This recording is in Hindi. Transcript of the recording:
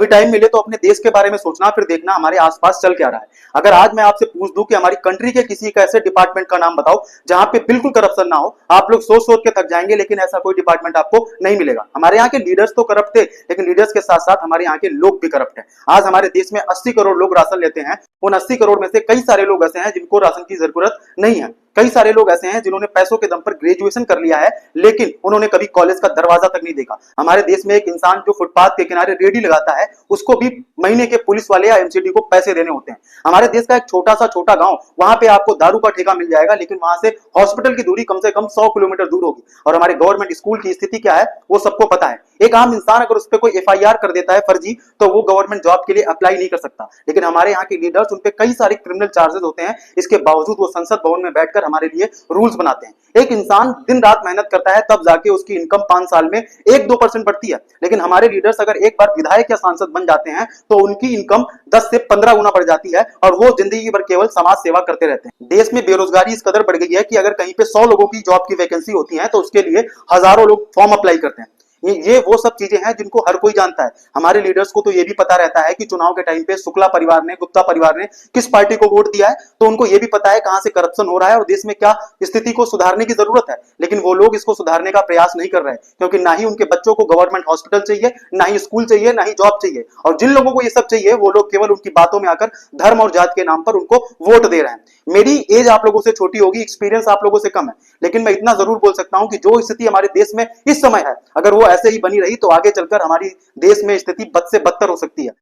भी टाइम मिले तो अपने देश के बारे में सोचना, फिर देखना हमारे आसपास चल क्या रहा है। अगर आज मैं आपसे पूछ दूं कि हमारी कंट्री के किसी एक ऐसे डिपार्टमेंट का नाम बताओ जहां पे बिल्कुल करप्शन ना हो, आप लोग सोच सोच के थक जाएंगे, लेकिन ऐसा कोई डिपार्टमेंट आपको नहीं मिलेगा। हमारे यहाँ के लीडर्स तो करप्ट थे, लेकिन लीडर्स के साथ साथ हमारे यहाँ के लोग भी करप्ट हैं। आज हमारे देश में 80 करोड़ लोग राशन लेते हैं। उन 80 करोड़ में से कई सारे लोग ऐसे हैं जिनको राशन की जरूरत नहीं है। कई सारे लोग ऐसे हैं जिन्होंने पैसों के दम पर ग्रेजुएशन कर लिया है, लेकिन उन्होंने कभी कॉलेज का दरवाजा तक नहीं देखा। हमारे देश में एक इंसान जो फुटपाथ के किनारे रेडी लगाता है, उसको भी महीने के पुलिस वाले या एमसीडी को पैसे देने होते हैं। हमारे देश का एक छोटा गांव, वहां पे आपको दारू का ठेका मिल जाएगा, लेकिन वहां से हॉस्पिटल की दूरी कम से कम 100 किलोमीटर दूर होगी। और हमारे गवर्नमेंट स्कूल की स्थिति क्या है वो सबको पता है। एक आम इंसान अगर उस पर कोई एफआईआर कर देता है फर्जी, तो वो गवर्नमेंट जॉब के लिए अप्लाई नहीं कर सकता। लेकिन हमारे यहाँ के लीडर्स, उन पे कई सारे क्रिमिनल चार्जेस होते हैं, इसके बावजूद वो संसद भवन में बैठकर हमारे लिए रूल्स बनाते हैं। एक इंसान दिन रात मेहनत करता है, तब जाके उसकी इनकम 5 साल में 1-2% बढ़ती है। लेकिन हमारे लीडर्स अगर एक बार विधायक या सांसद बन जाते हैं तो उनकी इनकम 10 से 15 गुना बढ़ जाती है, और वो जिंदगी भर केवल समाज सेवा करते रहते हैं। देश में बेरोजगारी इस कदर बढ़ गई है कि अगर कहीं पे 100 लोगों की जॉब की वैकेंसी होती है तो उसके लिए हजारों लोग फॉर्म अप्लाई करते हैं। ये वो सब चीजें हैं जिनको हर कोई जानता है। हमारे लीडर्स को तो ये भी पता रहता है कि चुनाव के टाइम पे शुक्ला परिवार ने, गुप्ता परिवार ने किस पार्टी को वोट दिया है, तो उनको ये भी पता है कहां से करप्शन हो रहा है और देश में क्या स्थिति को सुधारने की जरूरत है। लेकिन वो लोग इसको सुधारने का प्रयास नहीं कर रहे हैं, क्योंकि ना ही उनके बच्चों को गवर्नमेंट हॉस्पिटल चाहिए, ना ही स्कूल चाहिए, ना ही जॉब चाहिए। और जिन लोगों को ये सब चाहिए, वो लोग केवल उनकी बातों में आकर धर्म और जात के नाम पर उनको वोट दे रहे हैं। मेरी एज आप लोगों से छोटी होगी, एक्सपीरियंस आप लोगों से कम है, लेकिन मैं इतना जरूर बोल सकता हूं कि जो स्थिति हमारे देश में इस समय है, अगर वो ऐसे ही बनी रही तो आगे चलकर हमारी देश में स्थिति बद से बदतर हो सकती है।